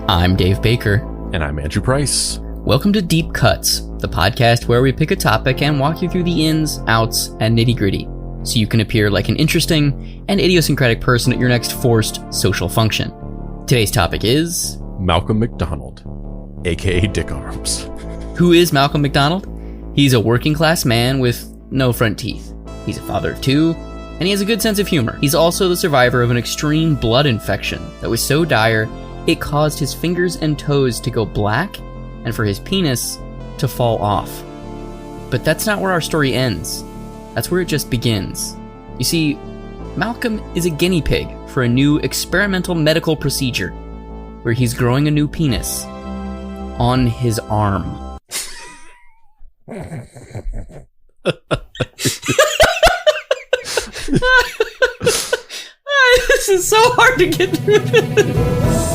I'm Dave Baker. And I'm Andrew Price. Welcome to Deep Cuts, the podcast where we pick a topic and walk you through the ins, outs, and nitty-gritty, so you can appear like an interesting and idiosyncratic person at your next forced social function. Today's topic is... Malcolm MacDonald, aka Dickarm. Who is Malcolm MacDonald? He's a working-class man with no front teeth. He's a father of two, and he has a good sense of humor. He's also the survivor of an extreme blood infection that was so dire it caused his fingers and toes to go black and for his penis to fall off. But that's not where our story ends. That's where it just begins. You see, Malcolm is a guinea pig for a new experimental medical procedure where he's growing a new penis on his arm. This is so hard to get through this.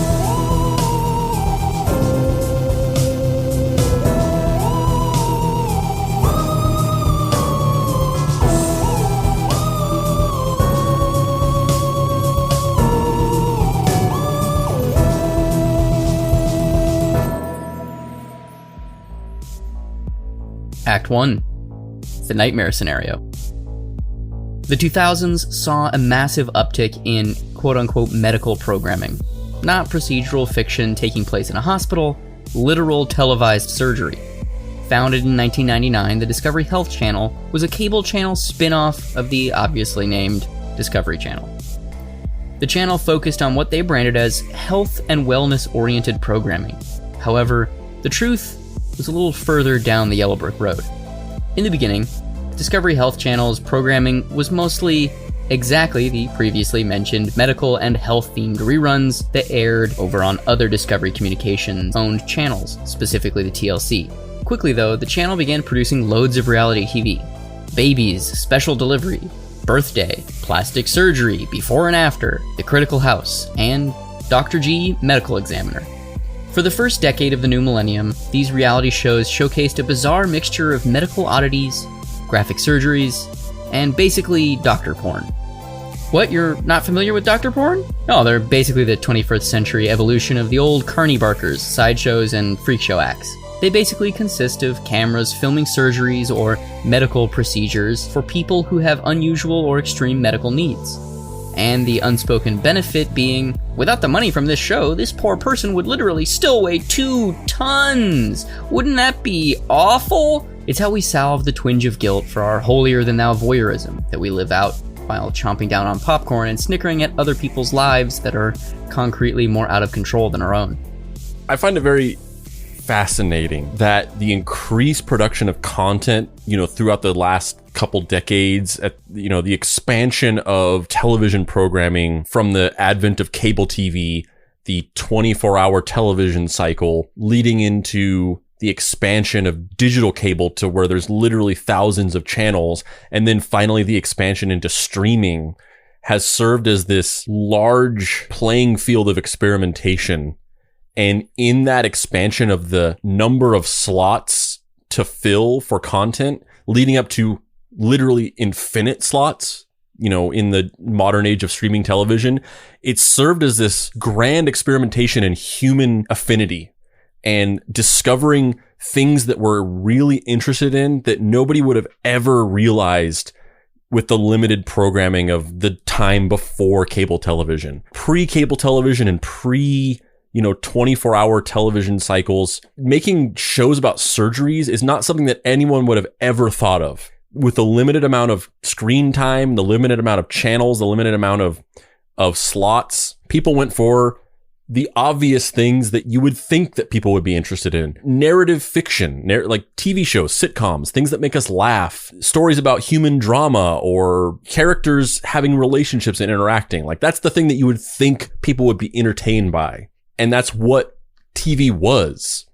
Act 1. The nightmare scenario. The 2000s saw a massive uptick in quote-unquote medical programming. Not procedural fiction taking place in a hospital, literal televised surgery. Founded in 1999, the Discovery Health Channel was a cable channel spin-off of the obviously named Discovery Channel. The channel focused on what they branded as health and wellness-oriented programming. However, the truth was a little further down the yellow brick road. In the beginning, Discovery Health Channel's programming was mostly exactly the previously mentioned medical and health-themed reruns that aired over on other Discovery Communications-owned channels, specifically the TLC. Quickly though, the channel began producing loads of reality TV. Babies, Special Delivery, Birthday, Plastic Surgery, Before and After, The Critical House, and Dr. G, Medical Examiner. For the first decade of the new millennium, these reality shows showcased a bizarre mixture of medical oddities, graphic surgeries, and basically doctor porn. What, you're not familiar with doctor porn? No, they're basically the 21st century evolution of the old carny barkers, sideshows, and freak show acts. They basically consist of cameras filming surgeries or medical procedures for people who have unusual or extreme medical needs. And the unspoken benefit being, without the money from this show, this poor person would literally still weigh 2 tons. Wouldn't that be awful? It's how we salve the twinge of guilt for our holier-than-thou voyeurism that we live out while chomping down on popcorn and snickering at other people's lives that are concretely more out of control than our own. I find it very fascinating that the increased production of content, throughout the last couple decades, the expansion of television programming from the advent of cable TV, the 24-hour television cycle, leading into the expansion of digital cable to where there's literally thousands of channels, and then finally the expansion into streaming, has served as this large playing field of experimentation. And in that expansion of the number of slots to fill for content, leading up to literally infinite slots, in the modern age of streaming television, it served as this grand experimentation in human affinity and discovering things that we're really interested in that nobody would have ever realized with the limited programming of the time before cable television. Pre-cable television and 24-hour television cycles, making shows about surgeries is not something that anyone would have ever thought of. With the limited amount of screen time, the limited amount of channels, the limited amount of slots, people went for the obvious things that you would think that people would be interested in. Narrative fiction, like TV shows, sitcoms, things that make us laugh, stories about human drama or characters having relationships and interacting. Like that's the thing that you would think people would be entertained by. And that's what TV was.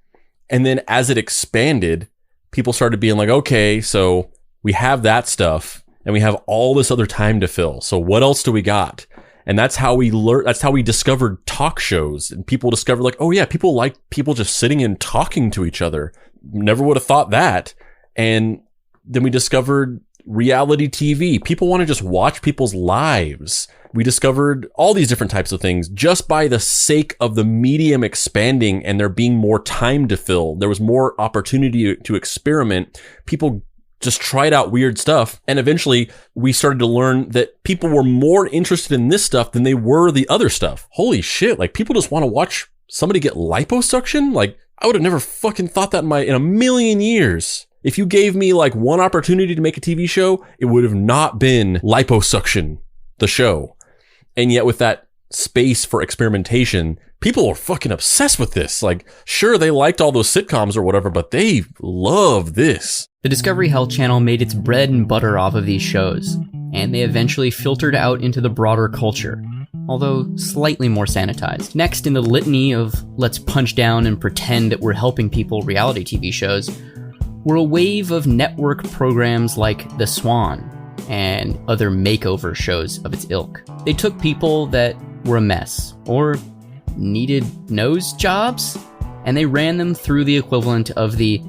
And then as it expanded, people started being like, okay, so we have that stuff and we have all this other time to fill. So what else do we got? And that's how we learned. That's how we discovered talk shows, and people discovered like, oh yeah, people like people just sitting and talking to each other. Never would have thought that. And then we discovered reality TV. People want to just watch people's lives. We discovered all these different types of things just by the sake of the medium expanding and there being more time to fill. There was more opportunity to experiment. People just tried out weird stuff. And eventually we started to learn that people were more interested in this stuff than they were the other stuff. Holy shit. Like, people just want to watch somebody get liposuction? Like, I would have never fucking thought that in a million years. If you gave me like one opportunity to make a TV show, it would have not been liposuction, the show. And yet with that space for experimentation, people are fucking obsessed with this. Like, sure, they liked all those sitcoms or whatever, but they love this. The Discovery Health Channel made its bread and butter off of these shows, and they eventually filtered out into the broader culture, although slightly more sanitized. Next in the litany of let's punch down and pretend that we're helping people reality TV shows were a wave of network programs like The Swan and other makeover shows of its ilk. They took people that were a mess or needed nose jobs, and they ran them through the equivalent of the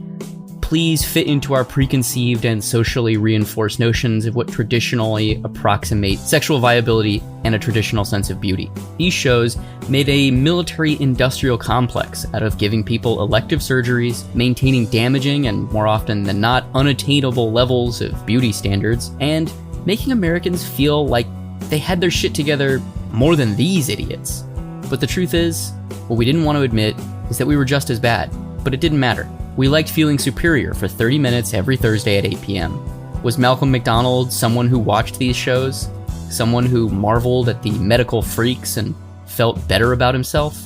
please fit into our preconceived and socially reinforced notions of what traditionally approximate sexual viability and a traditional sense of beauty. These shows made a military-industrial complex out of giving people elective surgeries, maintaining damaging and, more often than not, unattainable levels of beauty standards, and making Americans feel like they had their shit together more than these idiots. But the truth is, what we didn't want to admit is that we were just as bad, but it didn't matter. We liked feeling superior for 30 minutes every Thursday at 8 p.m. Was Malcolm MacDonald someone who watched these shows? Someone who marveled at the medical freaks and felt better about himself?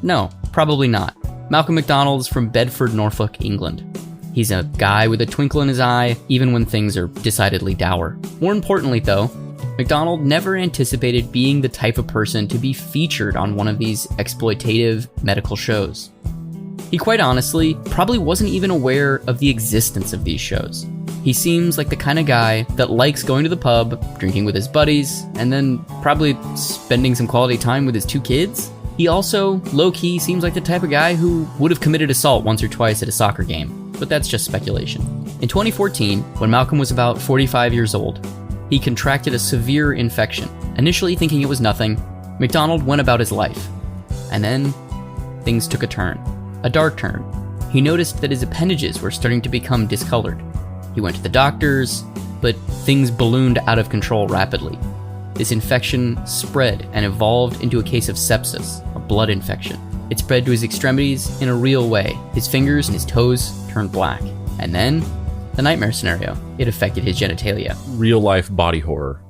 No, probably not. Malcolm MacDonald is from Bedford, Norfolk, England. He's a guy with a twinkle in his eye, even when things are decidedly dour. More importantly, though, MacDonald never anticipated being the type of person to be featured on one of these exploitative medical shows. He quite honestly probably wasn't even aware of the existence of these shows. He seems like the kind of guy that likes going to the pub, drinking with his buddies, and then probably spending some quality time with his 2 kids. He also, low-key, seems like the type of guy who would have committed assault once or twice at a soccer game, but that's just speculation. In 2014, when Malcolm was about 45 years old, he contracted a severe infection. Initially thinking it was nothing, MacDonald went about his life. And then, things took a turn. A dark turn. He noticed that his appendages were starting to become discolored. He went to the doctors, but things ballooned out of control rapidly. This infection spread and evolved into a case of sepsis, a blood infection. It spread to his extremities in a real way. His fingers and his toes turned black. And then, the nightmare scenario. It affected his genitalia. Real life body horror.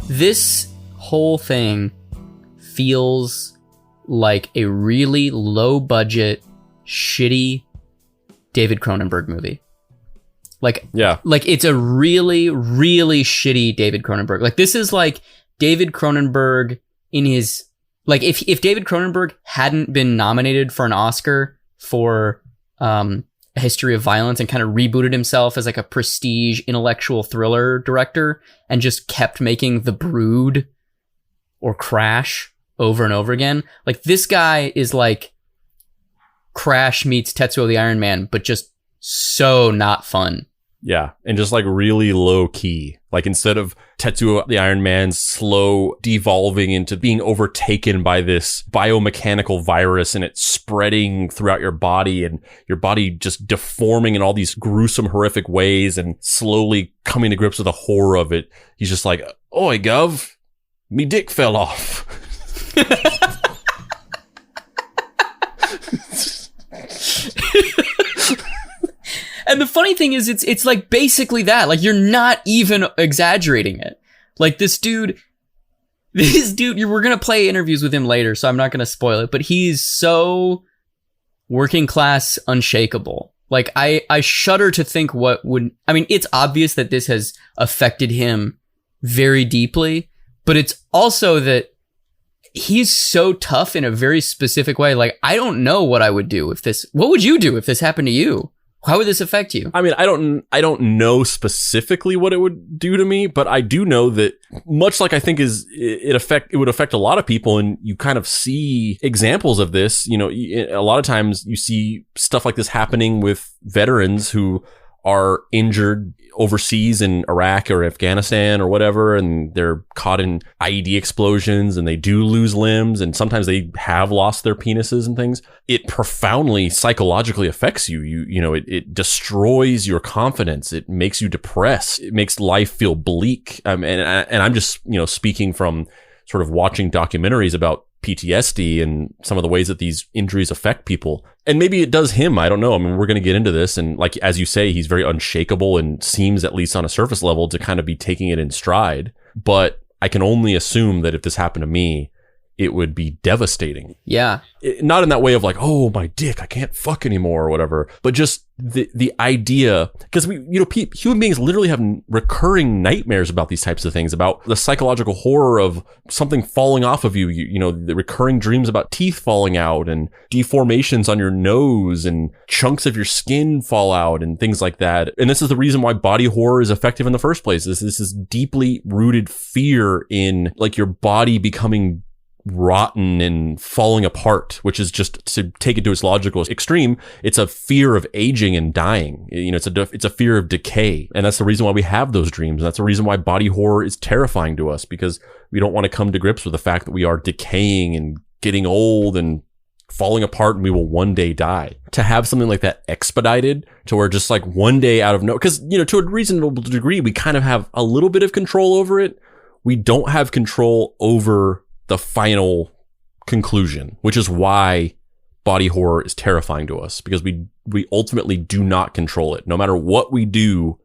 This whole thing feels like a really low budget, shitty David Cronenberg movie. Like it's a really, really shitty David Cronenberg. Like, this is like David Cronenberg in his, like, if David Cronenberg hadn't been nominated for an Oscar for A History of Violence and kind of rebooted himself as like a prestige intellectual thriller director and just kept making The Brood or Crash over and over again. Like, this guy is like Crash meets Tetsuo the Iron Man, but just so not fun. Yeah, and just like really low key. Like, instead of Tetsuo the Iron Man slow devolving into being overtaken by this biomechanical virus and it's spreading throughout your body and your body just deforming in all these gruesome, horrific ways and slowly coming to grips with the horror of it, he's just like, "Oi, Gov, me dick fell off." And the funny thing is, it's like basically that. Like, you're not even exaggerating it. Like, this dude, we're going to play interviews with him later, so I'm not going to spoil it, but he's so working class unshakable. Like, I shudder to think it's obvious that this has affected him very deeply, but it's also that he's so tough in a very specific way. Like, I don't know what I would do what would you do if this happened to you? How would this affect you? I mean, I don't know specifically what it would do to me, but I do know that much like I think it would affect a lot of people, and you kind of see examples of this. You know, a lot of times you see stuff like this happening with veterans who are injured overseas in Iraq or Afghanistan or whatever, and they're caught in IED explosions and they do lose limbs, and sometimes they have lost their penises and things. It profoundly psychologically affects you. It destroys your confidence. It makes you depressed. It makes life feel bleak. And I'm just, speaking from sort of watching documentaries about PTSD and some of the ways that these injuries affect people. And maybe it does him. I don't know. I mean, we're going to get into this. And like, as you say, he's very unshakable and seems, at least on a surface level, to kind of be taking it in stride. But I can only assume that if this happened to me, it would be devastating. Yeah. Not in that way of like, oh, my dick, I can't fuck anymore or whatever, but just the idea, because human beings literally have recurring nightmares about these types of things, about the psychological horror of something falling off of you, the recurring dreams about teeth falling out and deformations on your nose and chunks of your skin fall out and things like that. And this is the reason why body horror is effective in the first place. This is deeply rooted fear in like your body becoming rotten and falling apart, which is, just to take it to its logical extreme, it's a fear of aging and dying. It's a fear of decay. And that's the reason why we have those dreams. That's the reason why body horror is terrifying to us, because we don't want to come to grips with the fact that we are decaying and getting old and falling apart, and we will one day die. To have something like that expedited to where just like one day out of because to a reasonable degree, we kind of have a little bit of control over it. We don't have control over the final conclusion, which is why body horror is terrifying to us, because we ultimately do not control it. No matter what we do,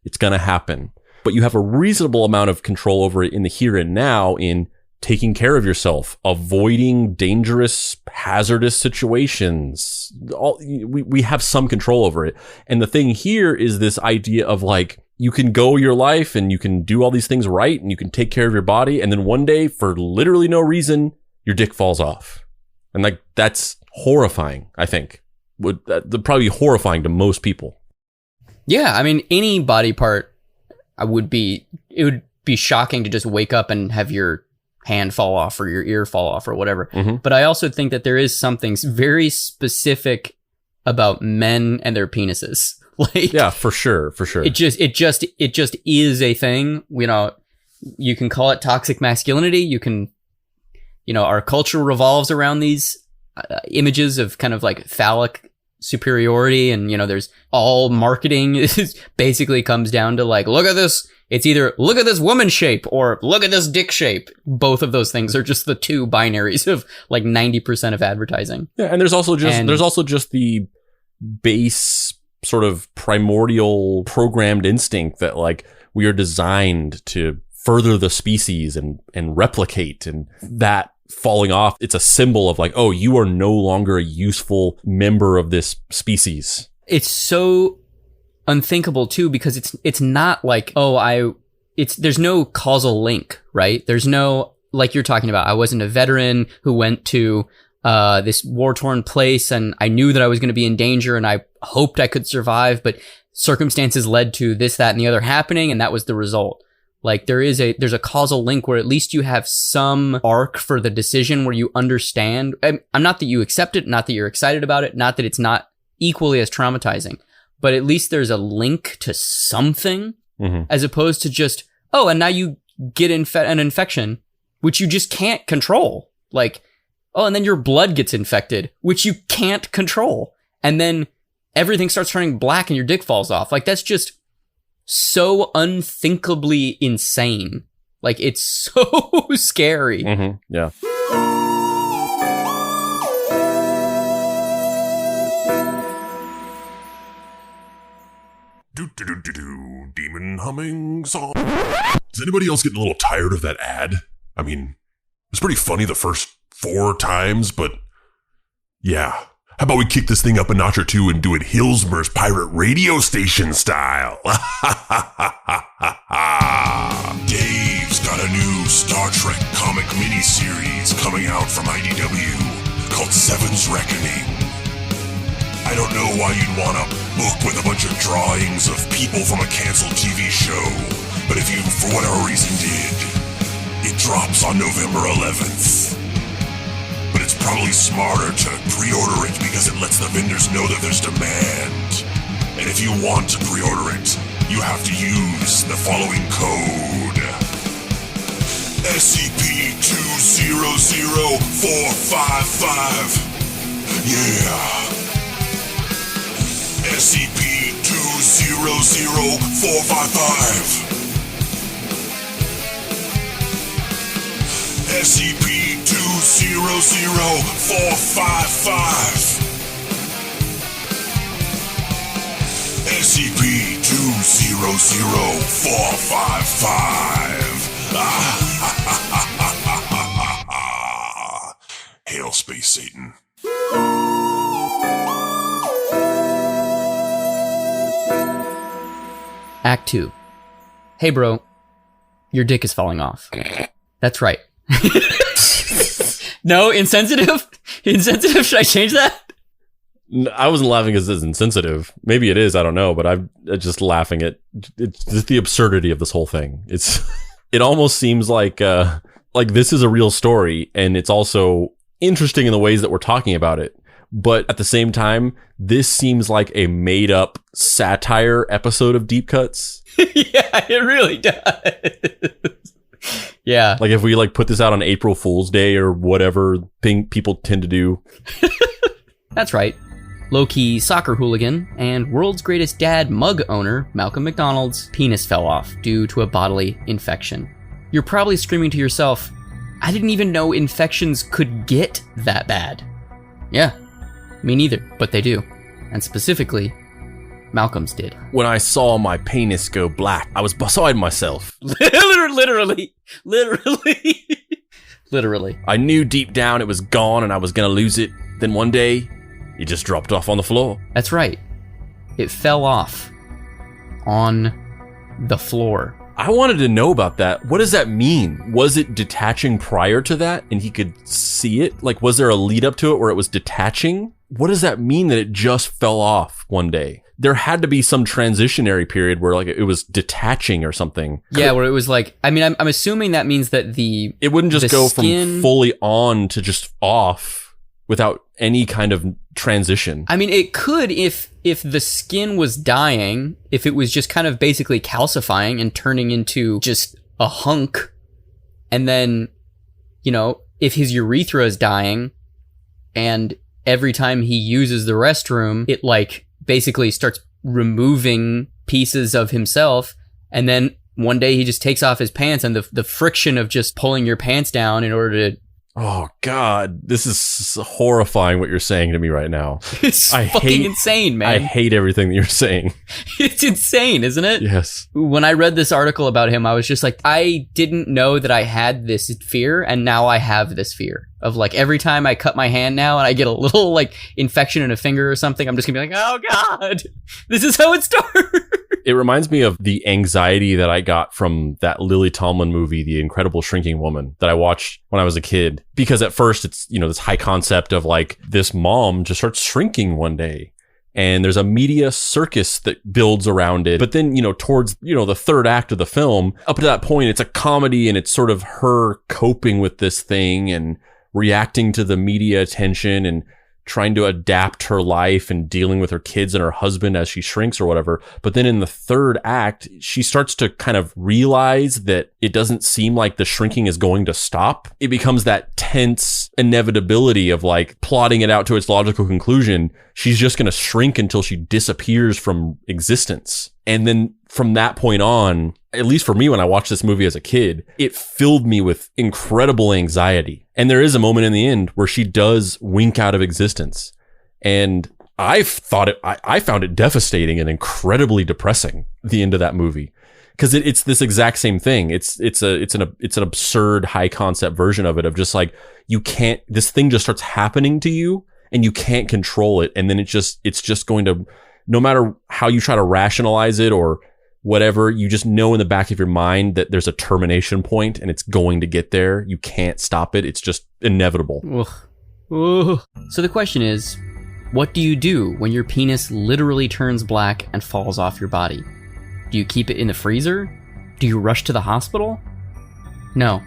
it's going to happen. But you have a reasonable amount of control over it in the here and now, in taking care of yourself, avoiding dangerous, hazardous situations. We have some control over it. And the thing here is this idea of like, you can go your life and you can do all these things right and you can take care of your body. And then one day, for literally no reason, your dick falls off. And like, that's horrifying, I think. That'd probably be horrifying to most people. Yeah. I mean, any body part it would be shocking to just wake up and have your hand fall off or your ear fall off or whatever. Mm-hmm. But I also think that there is something very specific about men and their penises. Like, yeah, for sure. It just is a thing. You can call it toxic masculinity. You can, our culture revolves around these images of kind of like phallic superiority, and there's all marketing basically comes down to like, look at this. It's either look at this woman shape or look at this dick shape. Both of those things are just the two binaries of like 90% of advertising. Yeah, and there's also just the base sort of primordial programmed instinct that like we are designed to further the species and replicate, and that falling off, it's a symbol of like, oh, you are no longer a useful member of this species. It's so unthinkable too, because it's not like, there's no causal link, right? There's no, like you're talking about, I wasn't a veteran who went to this war-torn place and I knew that I was going to be in danger and I hoped I could survive, but circumstances led to this, that, and the other happening, and that was the result. Like there's a causal link where at least you have some arc for the decision where you understand. I'm not that you accept it, not that you're excited about it, not that it's not equally as traumatizing, but at least there's a link to something, as opposed to just, and now you get an infection, which you just can't control. Like, and then your blood gets infected, which you can't control. And then everything starts turning black and your dick falls off. Like, that's just so unthinkably insane. Like, it's so scary. Mm-hmm. Yeah. Demon humming song. Is anybody else getting a little tired of that ad? I mean, it's pretty funny the first 4 times, but yeah. How about we kick this thing up a notch or two and do it Hillsmer's pirate radio station style? Dave's got a new Star Trek comic miniseries coming out from IDW called Seven's Reckoning. I don't know why you'd want a book with a bunch of drawings of people from a canceled TV show, but if you, for whatever reason, did, it drops on November 11th. But it's probably smarter to pre-order it because it lets the vendors know that there's demand. And if you you want to pre-order it, you have to use the following code. SCP-200455. Yeah. SCP-200455. SCP-200455. SCP-200455. Hail, Space Satan. Act 2. Hey bro, your dick is falling off. That's right. No, insensitive? Insensitive? Should I change that? I wasn't laughing because it's insensitive. Maybe it is, I don't know, but I'm just laughing at it's just the absurdity of this whole thing. It almost seems like this is a real story, and it's also interesting in the ways that we're talking about it. But at the same time, this seems like a made-up satire episode of Deep Cuts. Yeah, it really does. Yeah. Like if we put this out on April Fool's Day or whatever thing people tend to do. That's right. Low-key soccer hooligan and world's greatest dad mug owner, Malcolm MacDonald's penis fell off due to a bodily infection. You're probably screaming to yourself, I didn't even know infections could get that bad. Yeah, me neither, but they do. And specifically, Malcolm's did. When I saw my penis go black, I was beside myself. Literally. Literally. I knew deep down it was gone and I was gonna lose it. Then one day, it just dropped off on the floor. That's right. It fell off on the floor. I wanted to know about that. What does that mean? Was it detaching prior to that and he could see it? Was there a lead up to it where it was detaching? What does that mean that it just fell off one day? There had to be some transitionary period where it was detaching or something. Yeah, where it was I'm assuming that means that it wouldn't just go from fully on to just off without any kind of transition. I mean, it could if the skin was dying, if it was just kind of basically calcifying and turning into just a hunk, and then, if his urethra is dying, and every time he uses the restroom, it basically starts removing pieces of himself, and then one day he just takes off his pants, and the friction of just pulling your pants down in order to... Oh God, this is horrifying what you're saying to me right now. It's fucking insane, man. I hate everything that you're saying. It's insane, isn't it? Yes. When I read this article about him, I was just I didn't know that I had this fear, and now I have this fear of every time I cut my hand now and I get a little infection in a finger or something, I'm just gonna be oh God, this is how it starts. It reminds me of the anxiety that I got from that Lily Tomlin movie, The Incredible Shrinking Woman, that I watched when I was a kid. Because at first it's, this high concept of this mom just starts shrinking one day. And there's a media circus that builds around it. But then, towards, the third act of the film, up to that point, it's a comedy and it's sort of her coping with this thing and reacting to the media attention and trying to adapt her life and dealing with her kids and her husband as she shrinks or whatever. But then in the third act, she starts to kind of realize that it doesn't seem like the shrinking is going to stop. It becomes that tense inevitability of plotting it out to its logical conclusion. She's just going to shrink until she disappears from existence. And then from that point on, at least for me, when I watched this movie as a kid, it filled me with incredible anxiety. And there is a moment in the end where she does wink out of existence. And I found it devastating and incredibly depressing, the end of that movie. Because it's this exact same thing. It's an absurd high concept version of it, of just you can't, this thing just starts happening to you and you can't control it. And then it's just going to, no matter how you try to rationalize it or whatever, you just know in the back of your mind that there's a termination point and it's going to get there. You can't stop it. It's just inevitable. Ugh. Ugh. So the question is, what do you do when your penis literally turns black and falls off your body? Do you keep it in the freezer? Do you rush to the hospital? No,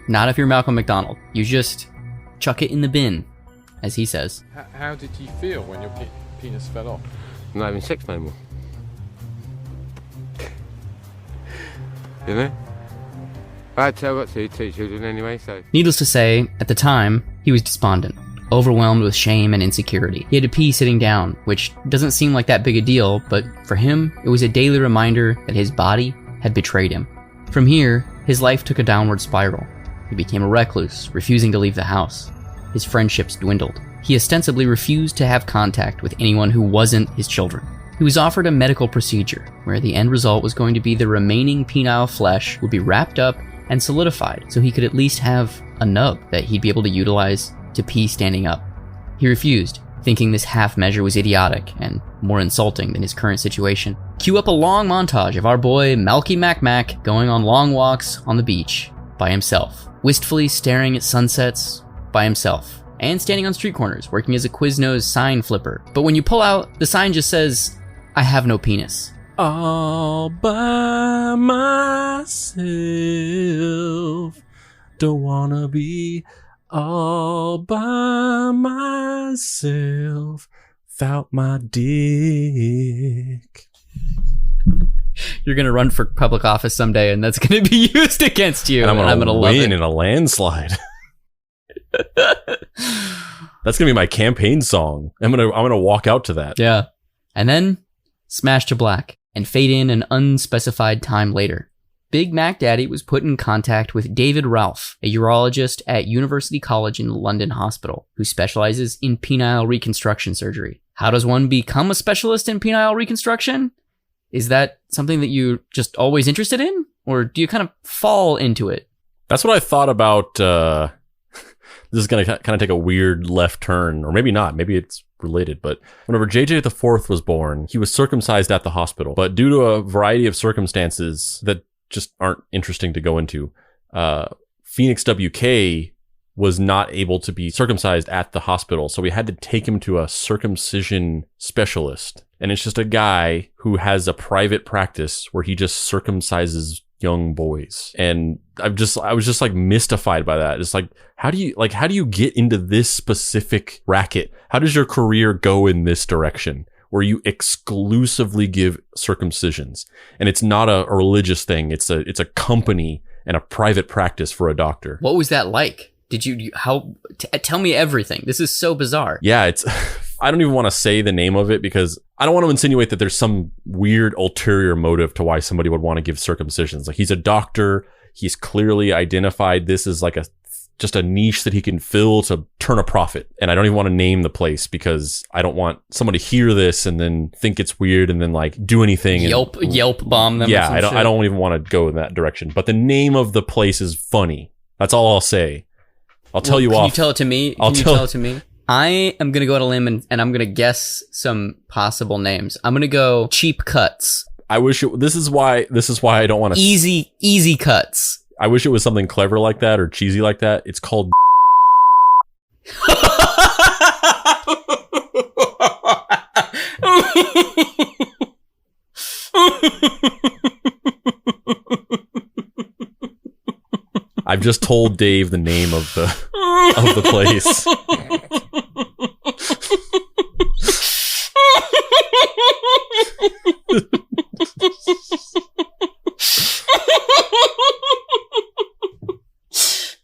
not if you're Malcolm MacDonald. You just chuck it in the bin, as he says. How did you feel when your penis fell off? I'm not having sex no more. you know? I've got two children anyway, so... Needless to say, at the time, he was despondent, overwhelmed with shame and insecurity. He had to pee sitting down, which doesn't seem like that big a deal, but for him, it was a daily reminder that his body had betrayed him. From here, his life took a downward spiral. He became a recluse, refusing to leave the house. His friendships dwindled. He ostensibly refused to have contact with anyone who wasn't his children. He was offered a medical procedure, where the end result was going to be the remaining penile flesh would be wrapped up and solidified so he could at least have a nub that he'd be able to utilize to pee standing up. He refused, thinking this half measure was idiotic and more insulting than his current situation. Cue up a long montage of our boy Malky Mac going on long walks on the beach by himself, wistfully staring at sunsets by himself, and standing on street corners working as a Quiznos sign flipper. But when you pull out, the sign just says, "I have no penis." All by myself, don't wanna be all by myself without my dick. You're gonna run for public office someday, and that's gonna be used against you. And I'm gonna love win it in a landslide. That's gonna be my campaign song. I'm gonna walk out to that. Yeah. And then smash to black and fade in an unspecified time later. Big Mac Daddy was put in contact with David Ralph, a urologist at University College in London Hospital, who specializes in penile reconstruction surgery. How does one become a specialist in penile reconstruction? Is that something that you're just always interested in? Or do you kind of fall into it? That's what I thought about. This is going to kind of take a weird left turn, or maybe not. Maybe it's related. But whenever JJ the Fourth was born, he was circumcised at the hospital. But due to a variety of circumstances that just aren't interesting to go into, Phoenix WK was not able to be circumcised at the hospital. So we had to take him to a circumcision specialist. And it's just a guy who has a private practice where he just circumcises young boys. And I was just like mystified by that. It's like, how do you get into this specific racket? How does your career go in this direction where you exclusively give circumcisions? And it's not a religious thing. It's a company and a private practice for a doctor. What was that like? Tell me everything. This is so bizarre. Yeah, I don't even want to say the name of it because I don't want to insinuate that there's some weird ulterior motive to why somebody would want to give circumcisions. Like, he's a doctor. He's clearly identified this as like just a niche that he can fill to turn a profit. And I don't even want to name the place because I don't want someone to hear this and then think it's weird and then like do anything. Yelp bomb them. Yeah, I don't even want to go in that direction. But the name of the place is funny. That's all I'll say. I'll tell you off. Can you tell it to me? Can you tell it to me? I am going to go out on a limb and I'm going to guess some possible names. I'm going to go Cheap Cuts. This is why I don't want to. Easy Cuts. I wish it was something clever like that or cheesy like that. It's called. I've just told Dave the name of the place.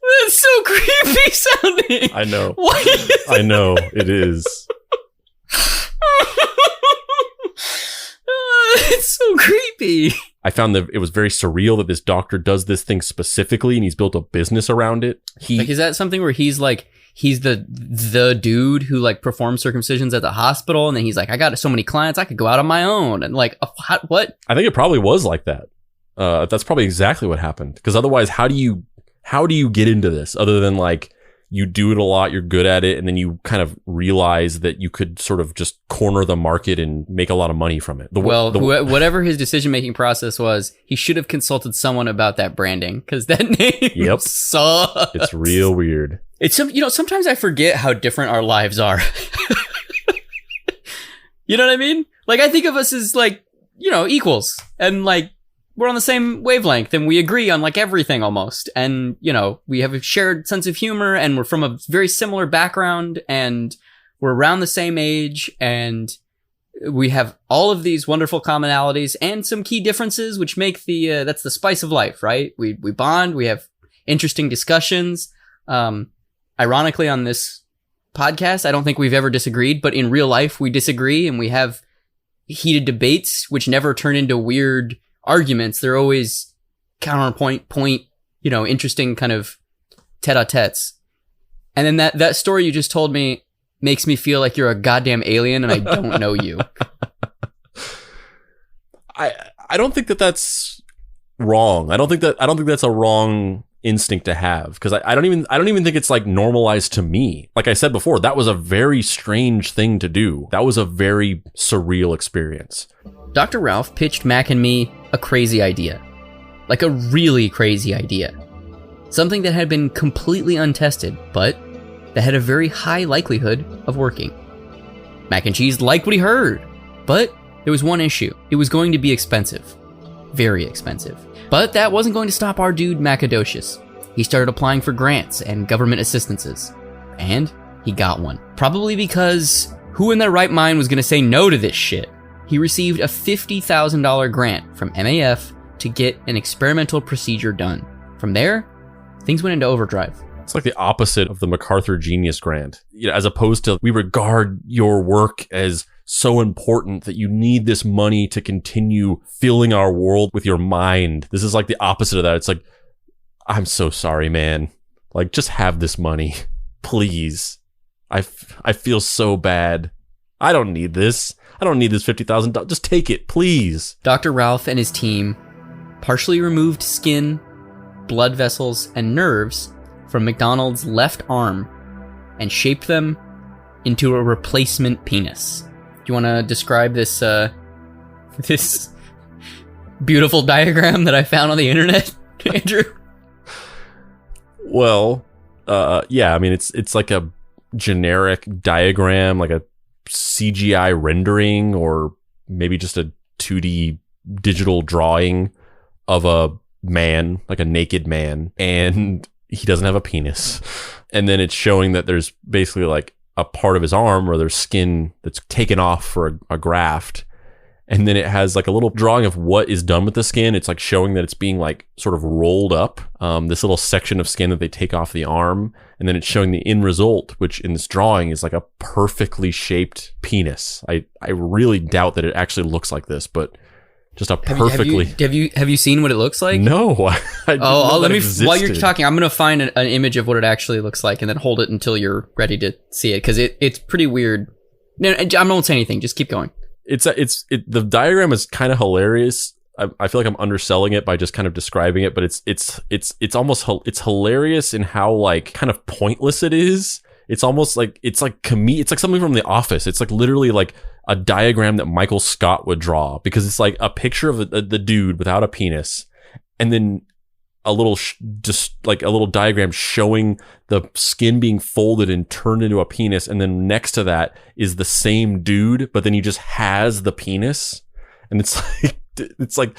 That's so creepy sounding. I know. What is I know it is. It's so creepy. I found that it was very surreal that this doctor does this thing specifically and he's built a business around it. Is that something where he's the dude who like performs circumcisions at the hospital and then he's like, I got so many clients, I could go out on my own, and like, what? I think it probably was like that. That's probably exactly what happened. Because otherwise, how do you get into this other than like you do it a lot, you're good at it, and then you kind of realize that you could sort of just corner the market and make a lot of money from it. Whatever his decision-making process was, he should have consulted someone about that branding, because that name sucks. It's real weird. It's sometimes I forget how different our lives are. You know what I mean? Like, I think of us as like, equals, and like, we're on the same wavelength and we agree on like everything almost. And, we have a shared sense of humor and we're from a very similar background and we're around the same age. And we have all of these wonderful commonalities and some key differences, which make that's the spice of life, right? We bond, we have interesting discussions. Ironically, on this podcast, I don't think we've ever disagreed, but in real life, we disagree and we have heated debates, which never turn into weird arguments. They're always counterpoint, interesting kind of tete-a-tetes. And then that story you just told me makes me feel like you're a goddamn alien and I don't know you. I don't think that's wrong. I don't think that's a wrong instinct to have, because I don't even think it's like normalized to me. Like I said before, that was a very strange thing to do. That was a very surreal experience. Dr. Ralph pitched Mac and me a crazy idea. Like a really crazy idea. Something that had been completely untested, but that had a very high likelihood of working. Mac and Cheese liked what he heard, but there was one issue. It was going to be expensive. Very expensive. But that wasn't going to stop our dude Macadocious. He started applying for grants and government assistances. And he got one. Probably because who in their right mind was going to say no to this shit? He received a $50,000 grant from MAF to get an experimental procedure done. From there, things went into overdrive. It's like the opposite of the MacArthur Genius Grant. As opposed to, we regard your work as so important that you need this money to continue filling our world with your mind. This is like the opposite of that. It's like, I'm so sorry, man. Like, just have this money, please. I feel so bad. I don't need this. I don't need this $50,000. Just take it, please. Dr. Ralph and his team partially removed skin, blood vessels, and nerves from MacDonald's left arm and shaped them into a replacement penis. Do you want to describe this this beautiful diagram that I found on the internet, Andrew? Well, yeah, I mean, it's like a generic diagram, like a CGI rendering, or maybe just a 2D digital drawing of a man, like a naked man, and he doesn't have a penis. And then it's showing that there's basically like a part of his arm or there's skin that's taken off for a graft. And then it has like a little drawing of what is done with the skin. It's like showing that it's being like sort of rolled up, this little section of skin that they take off the arm. And then it's showing the end result, which in this drawing is like a perfectly shaped penis. I really doubt that it actually looks like this, but just a perfectly. Have you seen what it looks like? No. Let me. While you're talking, I'm gonna find an image of what it actually looks like, and then hold it until you're ready to see it, because it's pretty weird. No, I won't say anything. Just keep going. The diagram is kind of hilarious. I feel like I'm underselling it by just kind of describing it, but it's almost hilarious in how like kind of pointless it is. It's almost like it's like something from The Office. It's like literally like a diagram that Michael Scott would draw, because it's like a picture of the dude without a penis, and then a little just like a little diagram showing the skin being folded and turned into a penis, and then next to that is the same dude, but then he just has the penis, and it's like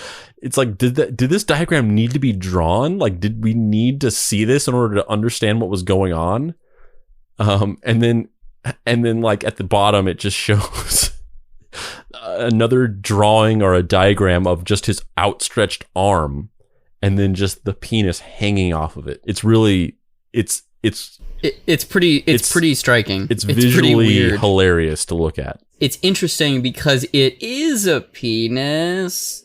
did this diagram need to be drawn? Like, did we need to see this in order to understand what was going on? And then like at the bottom it just shows another drawing or a diagram of just his outstretched arm, and then just the penis hanging off of it. It's really it's pretty striking. It's It's visually hilarious to look at. It's interesting because it is a penis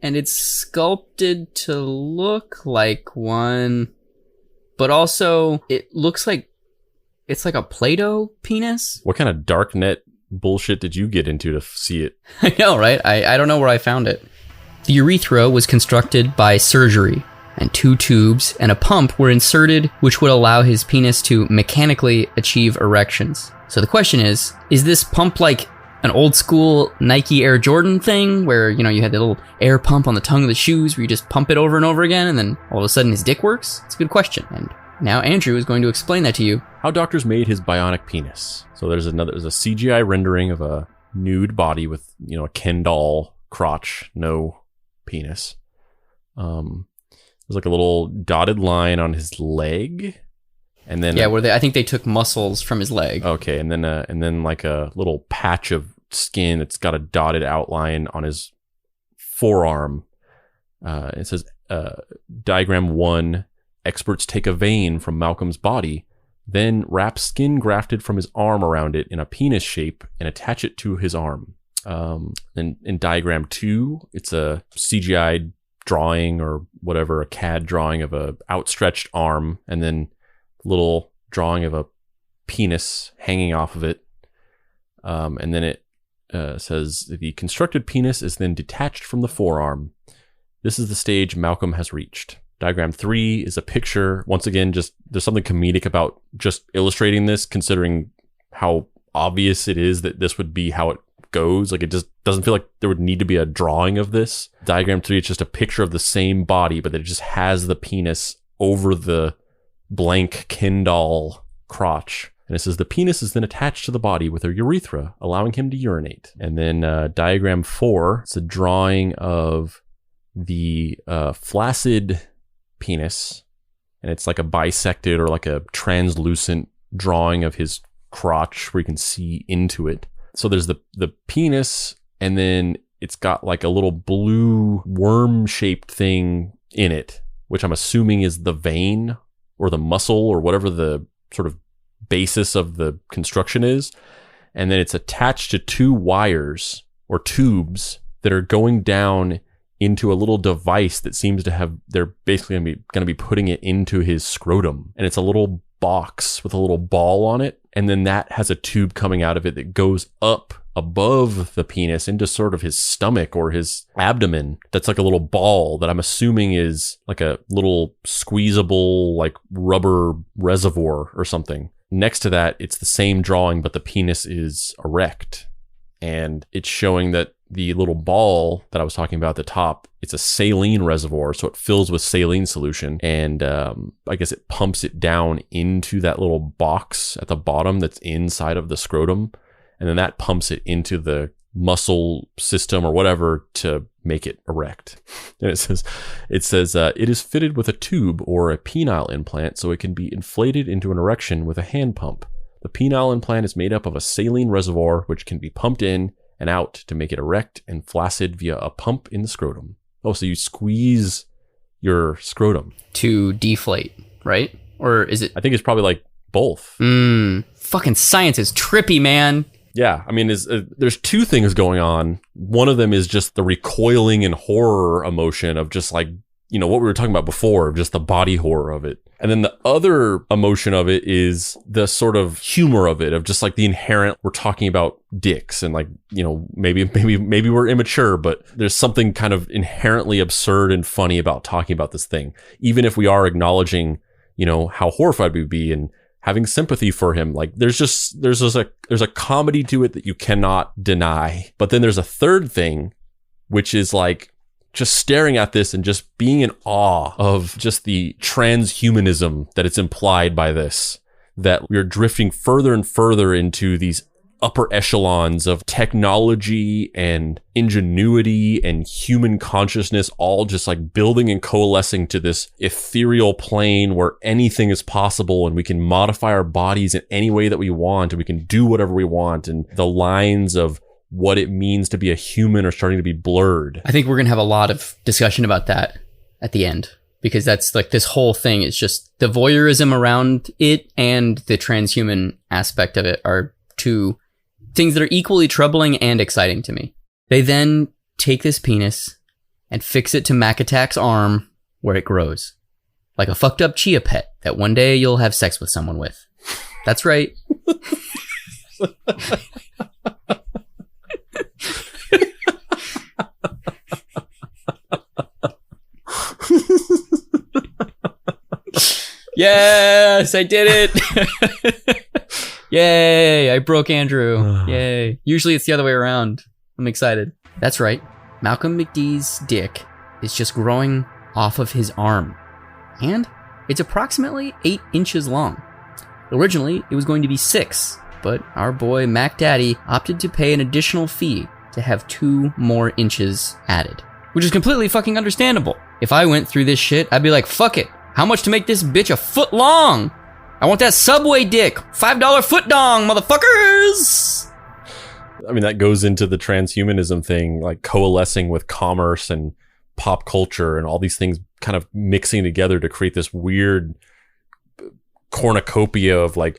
and it's sculpted to look like one, but also it looks like it's like a Play-Doh penis. What kind of darknet bullshit did you get into to see it? I know, right? I don't know where I found it. The urethra was constructed by surgery, and 2 tubes and a pump were inserted, which would allow his penis to mechanically achieve erections. So the question is this pump like an old school Nike Air Jordan thing where, you had the little air pump on the tongue of the shoes where you just pump it over and over again and then all of a sudden his dick works? It's a good question. And now Andrew is going to explain that to you. How doctors made his bionic penis. So there's a CGI rendering of a nude body with, a Ken doll crotch, no penis. There's like a little dotted line on his leg, and then I think they took muscles from his leg. Okay, and then like a little patch of skin. It's got a dotted outline on his forearm. It says, diagram 1, experts take a vein from Malcolm's body, then wrap skin grafted from his arm around it in a penis shape and attach it to his arm. Then in diagram 2, it's a CGI drawing or whatever, a CAD drawing of a outstretched arm, and then little drawing of a penis hanging off of it. And then it says the constructed penis is then detached from the forearm. This is the stage Malcolm has reached. Diagram 3 is a picture. Once again, just there's something comedic about just illustrating this, considering how obvious it is that this would be how it goes. Like, it just doesn't feel like there would need to be a drawing of this. Diagram 3, it's just a picture of the same body, but it just has the penis over the blank Ken doll crotch. And it says the penis is then attached to the body with a urethra, allowing him to urinate. And then diagram 4, it's a drawing of the flaccid penis, and it's like a bisected or like a translucent drawing of his crotch where you can see into it. So there's the penis, and then it's got like a little blue worm-shaped thing in it, which I'm assuming is the vein or the muscle or whatever the sort of basis of the construction is. And then it's attached to 2 wires or tubes that are going down into a little device that seems to have, they're basically going to be putting it into his scrotum. And it's a little box with a little ball on it. And then that has a tube coming out of it that goes up above the penis into sort of his stomach or his abdomen. That's like a little ball that I'm assuming is like a little squeezable, like rubber reservoir or something. Next to that, it's the same drawing, but the penis is erect. And it's showing that the little ball that I was talking about at the top, it's a saline reservoir, so it fills with saline solution, and I guess it pumps it down into that little box at the bottom that's inside of the scrotum, and then that pumps it into the muscle system or whatever to make it erect. And it says it is fitted with a tube or a penile implant, so it can be inflated into an erection with a hand pump. The penile implant is made up of a saline reservoir, which can be pumped in and out to make it erect and flaccid via a pump in the scrotum. Oh, so you squeeze your scrotum to deflate, right? Or is it? I think it's probably like both. Fucking science is trippy, man. Yeah, I mean, there's 2 things going on. One of them is just the recoiling and horror emotion of just like, you know, what we were talking about before, just the body horror of it. And then the other emotion of it is the sort of humor of it, of just like the inherent, we're talking about dicks and like, you know, maybe we're immature, but there's something kind of inherently absurd and funny about talking about this thing. Even if we are acknowledging, you know, how horrified we'd be and having sympathy for him. Like there's a comedy to it that you cannot deny. But then there's a third thing, which is like, just staring at this and just being in awe of just the transhumanism that it's implied by this, that we're drifting further and further into these upper echelons of technology and ingenuity and human consciousness, all just like building and coalescing to this ethereal plane where anything is possible and we can modify our bodies in any way that we want and we can do whatever we want. And the lines of what it means to be a human are starting to be blurred. I think we're going to have a lot of discussion about that at the end, because that's like this whole thing is just the voyeurism around it and the transhuman aspect of it are 2 things that are equally troubling and exciting to me. They then take this penis and fix it to Mac Attack's arm where it grows. Like a fucked up chia pet that one day you'll have sex with someone with. That's right. Yes, I did it. Yay, I broke Andrew. Yay. Usually it's the other way around. I'm excited. That's right. Malcolm McDee's dick is just growing off of his arm. And it's approximately 8 inches long. Originally, it was going to be 6, but our boy Mac Daddy opted to pay an additional fee to have 2 more inches added. Which is completely fucking understandable. If I went through this shit, I'd be like, fuck it. How much to make this bitch a foot long? I want that Subway dick. $5 foot dong, motherfuckers! I mean, that goes into the transhumanism thing, like coalescing with commerce and pop culture and all these things kind of mixing together to create this weird cornucopia of like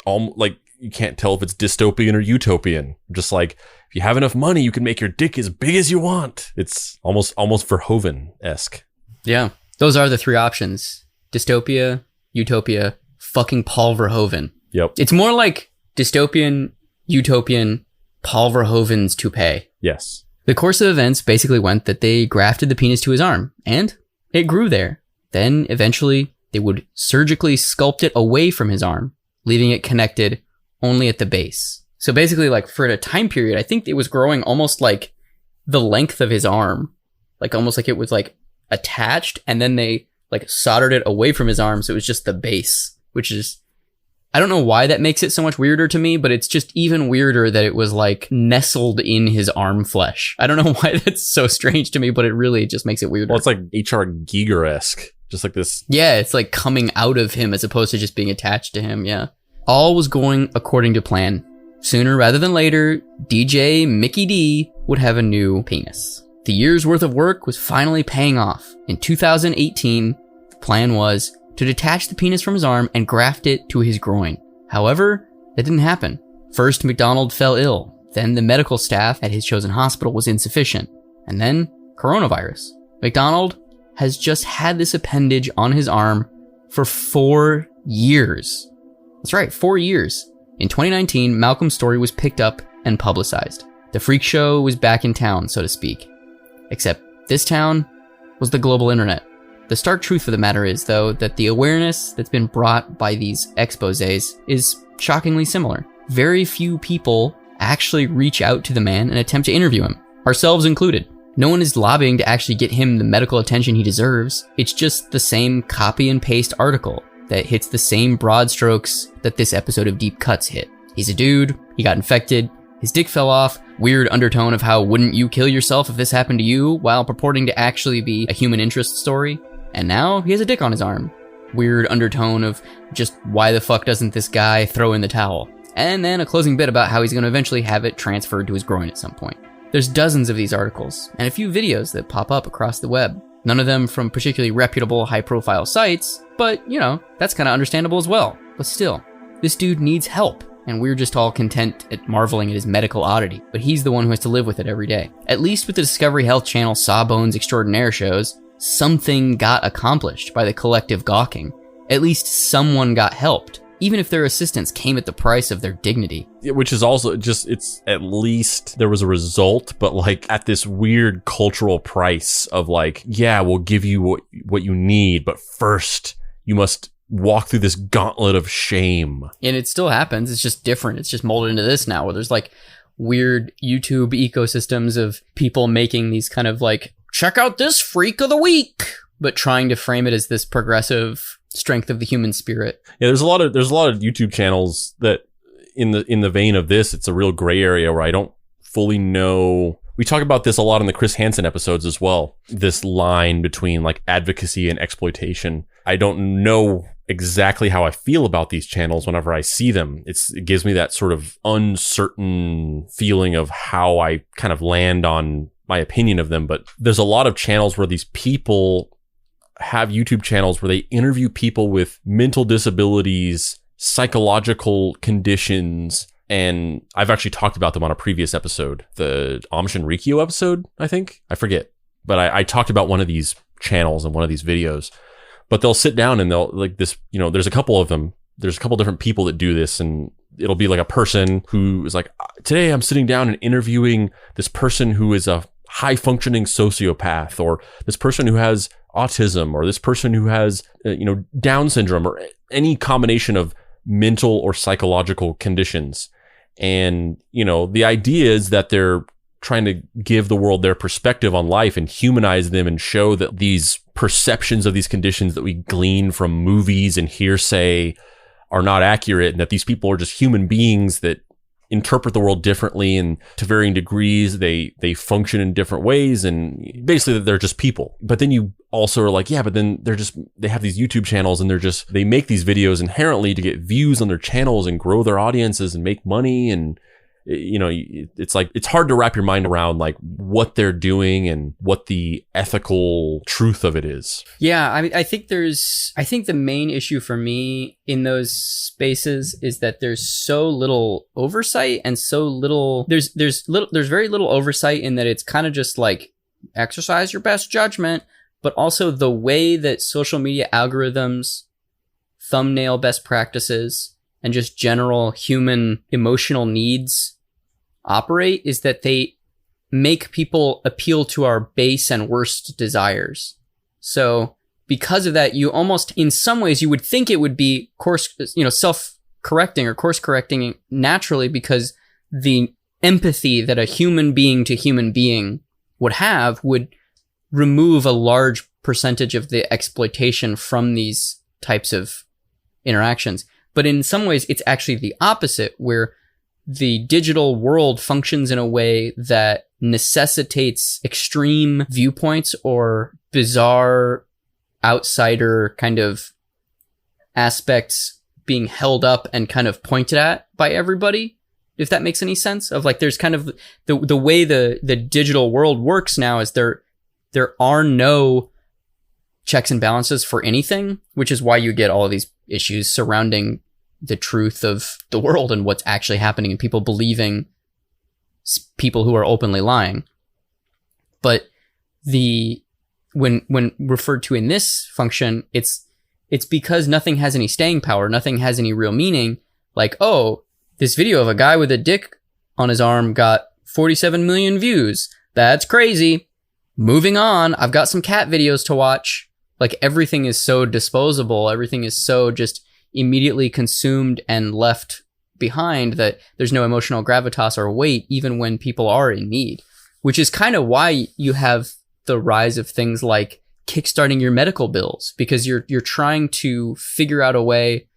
you can't tell if it's dystopian or utopian. Just like, if you have enough money, you can make your dick as big as you want. It's almost Verhoeven-esque. Yeah. Those are the three options. Dystopia, utopia, fucking Paul Verhoeven. Yep. It's more like dystopian, utopian, Paul Verhoeven's toupee. Yes. The course of events basically went that they grafted the penis to his arm, and it grew there. Then, eventually, they would surgically sculpt it away from his arm, leaving it connected only at the base. So basically, like, for a time period, I think it was growing almost like the length of his arm. Like, almost like it was, like, attached, and then they, like, soldered it away from his arm, so it was just the base, which is... I don't know why that makes it so much weirder to me, but it's just even weirder that it was like nestled in his arm flesh. I don't know why that's so strange to me, but it really just makes it weirder. Well, it's like H.R. Giger-esque. Just like this. Yeah, it's like coming out of him as opposed to just being attached to him, yeah. All was going according to plan. Sooner rather than later, DJ Mickey D would have a new penis. The year's worth of work was finally paying off. In 2018, the plan was to detach the penis from his arm and graft it to his groin. However, that didn't happen. First, MacDonald fell ill. Then the medical staff at his chosen hospital was insufficient. And then, coronavirus. MacDonald has just had this appendage on his arm for 4 years. That's right, 4 years. In 2019, Malcolm's story was picked up and publicized. The freak show was back in town, so to speak. Except this town was the global internet. The stark truth of the matter is, though, that the awareness that's been brought by these exposés is shockingly similar. Very few people actually reach out to the man and attempt to interview him, ourselves included. No one is lobbying to actually get him the medical attention he deserves. It's just the same copy and paste article that hits the same broad strokes that this episode of Deep Cuts hit. He's a dude, he got infected, his dick fell off, weird undertone of how wouldn't you kill yourself if this happened to you, while purporting to actually be a human interest story. And now he has a dick on his arm. Weird undertone of just why the fuck doesn't this guy throw in the towel? And then a closing bit about how he's going to eventually have it transferred to his groin at some point. There's dozens of these articles, and a few videos that pop up across the web. None of them from particularly reputable, high-profile sites, but, you know, that's kind of understandable as well. But still, this dude needs help, and we're just all content at marveling at his medical oddity, but he's the one who has to live with it every day. At least with the Discovery Health Channel Sawbones Extraordinaire shows, something got accomplished by the collective gawking. At least someone got helped, even if their assistance came at the price of their dignity. Which is also just, it's at least there was a result, but like at this weird cultural price of like, yeah, we'll give you what you need, but first you must walk through this gauntlet of shame. And it still happens. It's just different. It's just molded into this now, where there's like weird YouTube ecosystems of people making these kind of like, check out this freak of the week, but trying to frame it as this progressive strength of the human spirit. Yeah, there's a lot of YouTube channels that in the vein of this, it's a real gray area where I don't fully know. We talk about this a lot in the Chris Hansen episodes as well. This line between like advocacy and exploitation. I don't know exactly how I feel about these channels whenever I see them. It gives me that sort of uncertain feeling of how I kind of land on my opinion of them. But there's a lot of channels where these people have YouTube channels where they interview people with mental disabilities, psychological conditions, and I've actually talked about them on a previous episode, the Amshin Rikyo episode, I think. I forget. But I talked about one of these channels in one of these videos. But they'll sit down and they'll like this, you know, there's a couple of them. There's a couple different people that do this, and it'll be like a person who is like, today I'm sitting down and interviewing this person who is a high functioning sociopath, or this person who has autism, or this person who has, Down syndrome, or any combination of mental or psychological conditions. And, the idea is that they're trying to give the world their perspective on life and humanize them and show that these perceptions of these conditions that we glean from movies and hearsay are not accurate, and that these people are just human beings that interpret the world differently, and to varying degrees they function in different ways, and basically they're just people. But then you also are like, yeah, but then they have these YouTube channels, and they make these videos inherently to get views on their channels and grow their audiences and make money. And it's like, it's hard to wrap your mind around like what they're doing and what the ethical truth of it is. Yeah, I mean, I think the main issue for me in those spaces is that there's so little oversight and so little, there's very little oversight in that it's kind of just like exercise your best judgment, but also the way that social media algorithms, thumbnail best practices, and just general human emotional needs operate is that they make people appeal to our base and worst desires. So because of that, you almost, in some ways, you would think it would be self-correcting or course correcting naturally, because the empathy that a human being to human being would have would remove a large percentage of the exploitation from these types of interactions. But in some ways, it's actually the opposite, where the digital world functions in a way that necessitates extreme viewpoints or bizarre outsider kind of aspects being held up and kind of pointed at by everybody, if that makes any sense. Of like, there's kind of the way the digital world works now is there are no checks and balances for anything, which is why you get all of these issues surrounding the truth of the world and what's actually happening and people believing people who are openly lying. But when referred to in this function, it's because nothing has any staying power, nothing has any real meaning. Like, oh, this video of a guy with a dick on his arm got 47 million views. That's crazy. Moving on. I've got some cat videos to watch. Like, everything is so disposable. Everything is so just immediately consumed and left behind that there's no emotional gravitas or weight, even when people are in need, which is kind of why you have the rise of things like kickstarting your medical bills, because you're trying to figure out a way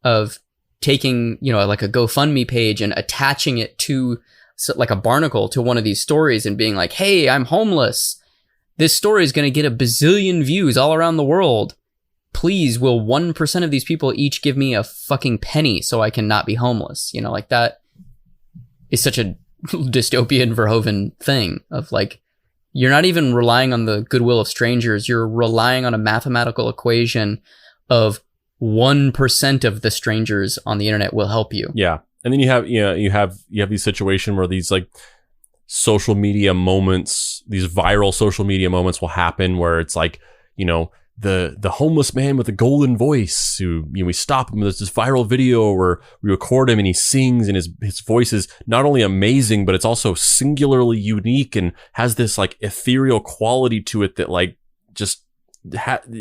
of taking, like a GoFundMe page and attaching it to like a barnacle to one of these stories and being like, hey, I'm homeless. This story is going to get a bazillion views all around the world. Please, will 1% of these people each give me a fucking penny so I can not be homeless? Like, that is such a dystopian Verhoeven thing of like, you're not even relying on the goodwill of strangers. You're relying on a mathematical equation of 1% of the strangers on the internet will help you. Yeah. And then you have these situations where these like social media moments, these viral social media moments will happen where it's like, the homeless man with the golden voice who, we stop him. There's this viral video where we record him and he sings, and his voice is not only amazing, but it's also singularly unique and has this like ethereal quality to it that like it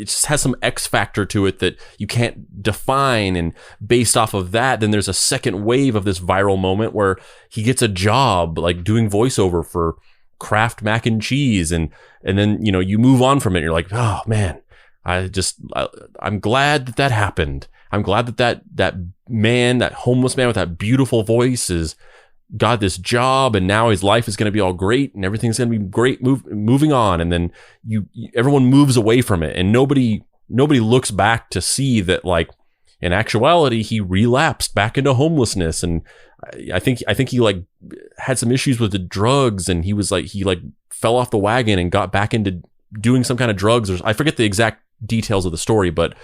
just has some X factor to it that you can't define. And based off of that, then there's a second wave of this viral moment where he gets a job like doing voiceover for Kraft mac and cheese. And then, you move on from it. And you're like, oh man, I'm glad that happened. I'm glad that man, that homeless man with that beautiful voice got this job, and now his life is going to be all great and everything's going to be great. Moving on. And then everyone moves away from it, and nobody looks back to see that, like, in actuality, he relapsed back into homelessness. And I think he like had some issues with the drugs, and he fell off the wagon and got back into doing some kind of drugs, or I forget the exact details of the story, but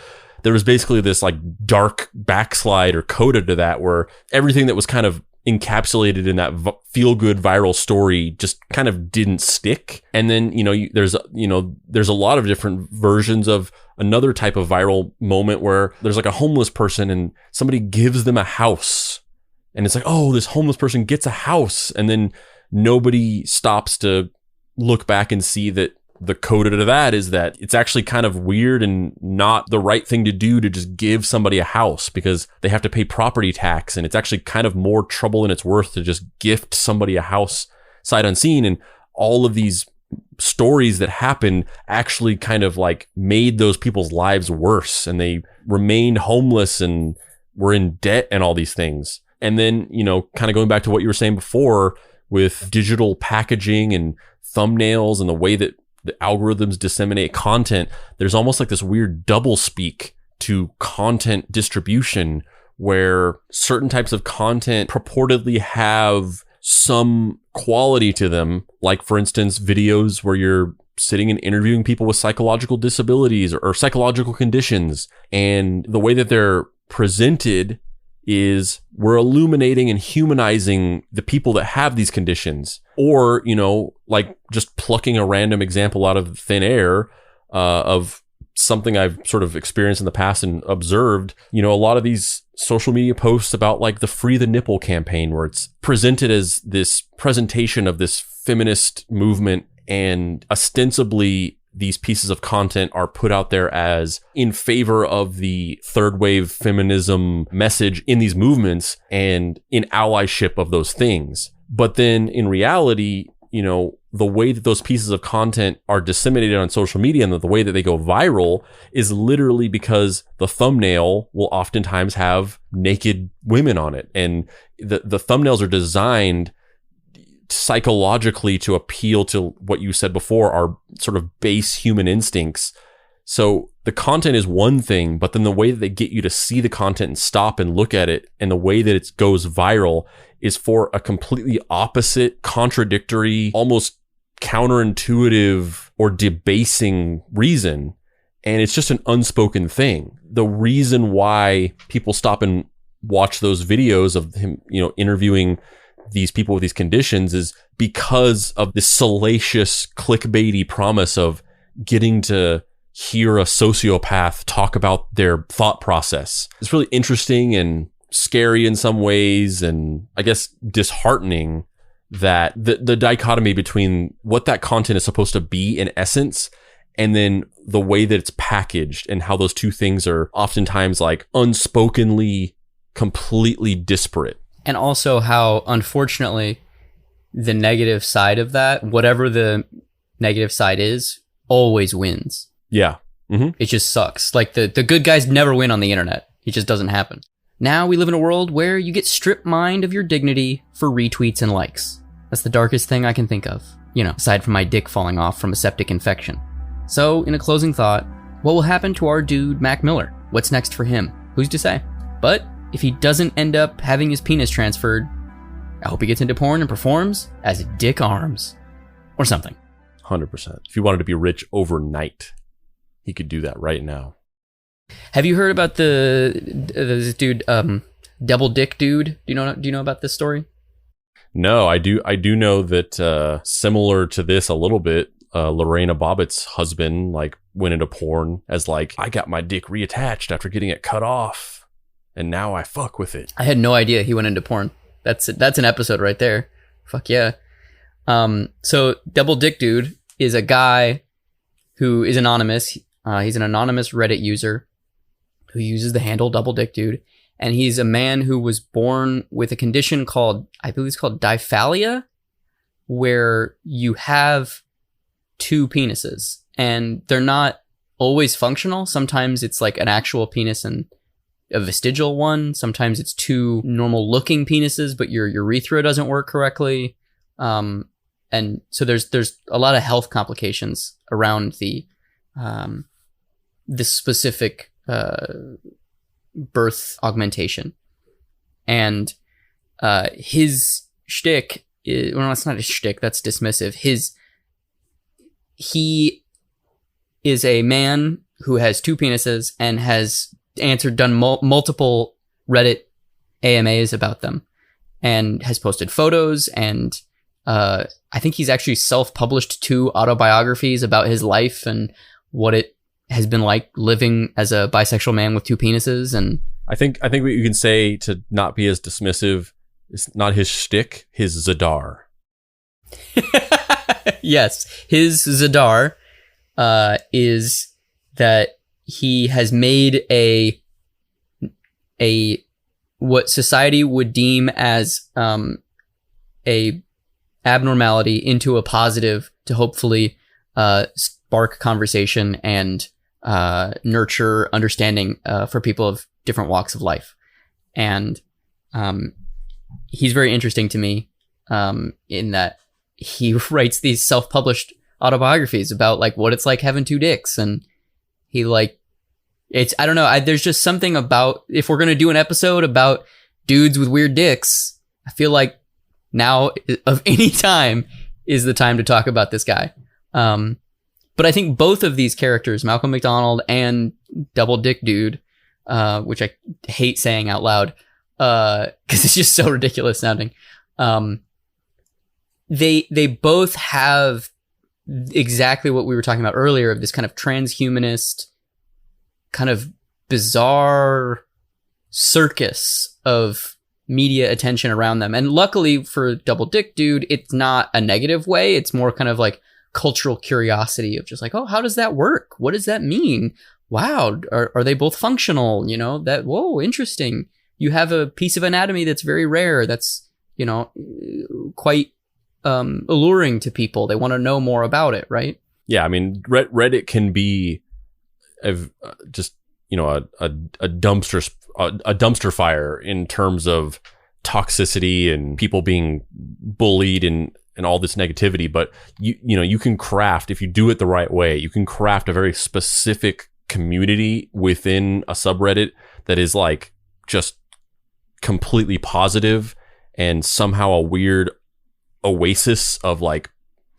there was basically this like dark backslide or coda to that, where everything that was kind of encapsulated in that feel-good viral story just kind of didn't stick. And then, there's a lot of different versions of another type of viral moment where there's like a homeless person and somebody gives them a house, and it's like, oh, this homeless person gets a house. And then nobody stops to look back and see that the coda to that is that it's actually kind of weird and not the right thing to do to just give somebody a house, because they have to pay property tax, and it's actually kind of more trouble than it's worth to just gift somebody a house sight unseen. And all of these stories that happened actually kind of like made those people's lives worse, and they remained homeless and were in debt and all these things. And then, kind of going back to what you were saying before with digital packaging and thumbnails and the way that the algorithms disseminate content, there's almost like this weird double speak to content distribution, where certain types of content purportedly have some quality to them. Like, for instance, videos where you're sitting and interviewing people with psychological disabilities or psychological conditions. And the way that they're presented is we're illuminating and humanizing the people that have these conditions. Or, you know, like just plucking a random example out of thin air of something I've sort of experienced in the past and observed. You know, a lot of these social media posts about like the Free the Nipple campaign, where it's presented as this presentation of this feminist movement, and ostensibly these pieces of content are put out there as in favor of the third wave feminism message in these movements and in allyship of those things. But then in reality, you know, the way that those pieces of content are disseminated on social media and the way that they go viral is literally because the thumbnail will oftentimes have naked women on it. And the thumbnails are designed psychologically to appeal to what you said before, are sort of base human instincts. So the content is one thing, but then the way that they get you to see the content and stop and look at it, and the way that it goes viral is for a completely opposite, contradictory, almost counterintuitive or debasing reason. And it's just an unspoken thing. The reason why people stop and watch those videos of him, you know, interviewing these people with these conditions is because of this salacious, clickbaity promise of getting to hear a sociopath talk about their thought process. It's really interesting and scary in some ways, and I guess disheartening that the dichotomy between what that content is supposed to be in essence and then the way that it's packaged, and how those two things are oftentimes like unspokenly completely disparate. And also how, unfortunately, the negative side of that, whatever the negative side is, always wins. Yeah. Mm-hmm. It just sucks. Like, the good guys never win on the internet. It just doesn't happen. Now we live in a world where you get stripped mined of your dignity for retweets and likes. That's the darkest thing I can think of. You know, aside from my dick falling off from a septic infection. So, in a closing thought, what will happen to our dude, Mac Miller? What's next for him? Who's to say? But if he doesn't end up having his penis transferred, I hope he gets into porn and performs as Dickarm. Or something. 100%. If he wanted to be rich overnight, he could do that right now. Have you heard about this dude, Double Dick Dude? Do you know about this story? No, I do know that similar to this a little bit, Lorena Bobbitt's husband like went into porn as like, I got my dick reattached after getting it cut off, and now I fuck with it. I had no idea he went into porn. That's an episode right there. Fuck yeah. So Double Dick Dude is a guy who is anonymous. He's an anonymous Reddit user who uses the handle Double Dick Dude. And he's a man who was born with a condition called, I believe it's called diphallia, where you have two penises and they're not always functional. Sometimes it's like an actual penis and a vestigial one. Sometimes it's two normal looking penises, but your urethra doesn't work correctly. And so there's a lot of health complications around this specific birth augmentation. And his shtick is, well, it's not a shtick, that's dismissive. He is a man who has two penises and has done multiple Reddit AMAs about them, and has posted photos, and I think he's actually self-published 2 autobiographies about his life and what it has been like living as a bisexual man with 2 penises. And I think what you can say to not be as dismissive is not his shtick, his zadar. Yes, his zadar is that he has made a what society would deem as a abnormality into a positive to hopefully spark conversation and nurture understanding for people of different walks of life. And he's very interesting to me in that he writes these self-published autobiographies about like what it's like having 2 dicks, and he like, it's, I don't know, there's just something about, if we're gonna do an episode about dudes with weird dicks, I feel like now of any time is the time to talk about this guy. But I think both of these characters, Malcolm MacDonald and Double Dick Dude, which I hate saying out loud, because it's just so ridiculous sounding. They both have exactly what we were talking about earlier, of this kind of transhumanist, kind of bizarre circus of media attention around them. And luckily for Double Dick Dude, it's not a negative way. It's more kind of like cultural curiosity of just like, oh, how does that work? What does that mean? Wow, are they both functional? You know, that, whoa, interesting. You have a piece of anatomy that's very rare. That's, you know, quite alluring to people. They want to know more about it, right? Yeah, I mean, Reddit can be just, you know, a dumpster fire in terms of toxicity and people being bullied and all this negativity. But you know, you can craft, if you do it the right way, you can craft a very specific community within a subreddit that is like just completely positive and somehow a weird oasis of like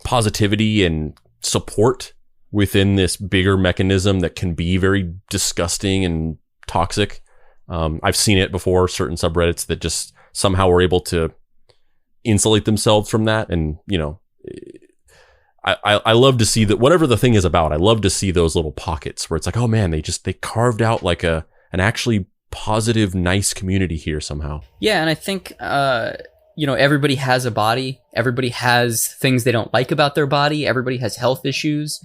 positivity and support within this bigger mechanism that can be very disgusting and toxic. I've seen it before, certain subreddits that just somehow were able to insulate themselves from that. And, you know, I love to see that, whatever the thing is about, I love to see those little pockets where it's like, oh man, they carved out like an actually positive, nice community here somehow. Yeah. And I think, you know, everybody has a body. Everybody has things they don't like about their body. Everybody has health issues.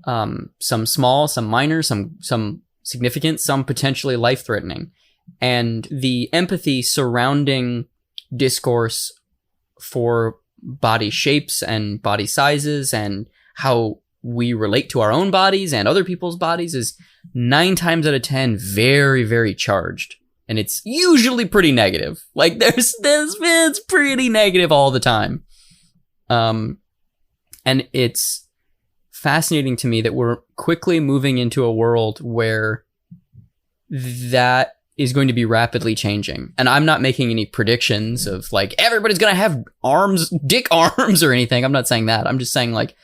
Some small, some minor, some significant, some potentially life-threatening. And the empathy surrounding discourse for body shapes and body sizes and how we relate to our own bodies and other people's bodies is 9 times out of 10 very, very charged. And it's usually pretty negative. Like it's pretty negative all the time. And it's fascinating to me that we're quickly moving into a world where that is going to be rapidly changing. And I'm not making any predictions of like, everybody's going to have arms, dick arms or anything. I'm not saying that. I'm just saying like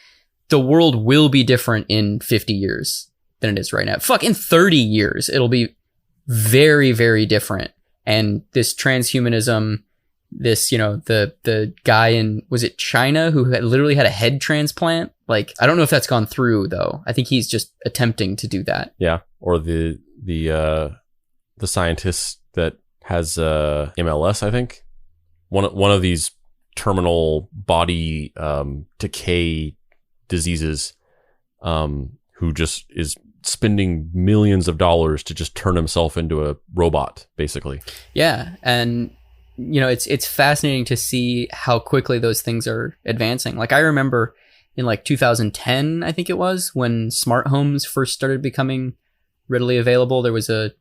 the world will be different in 50 years than it is right now. Fuck, in 30 years, it'll be very, very different. And this transhumanism, this, you know, the guy in, was it China, who literally had a head transplant? Like, I don't know if that's gone through though. I think he's just attempting to do that. Yeah. Or the scientist that has MLS, I think. One of these terminal body decay diseases, who just is spending millions of dollars to just turn himself into a robot, basically. Yeah, and you know, it's fascinating to see how quickly those things are advancing. Like, I remember in like 2010, I think it was, when smart homes first started becoming readily available, there was a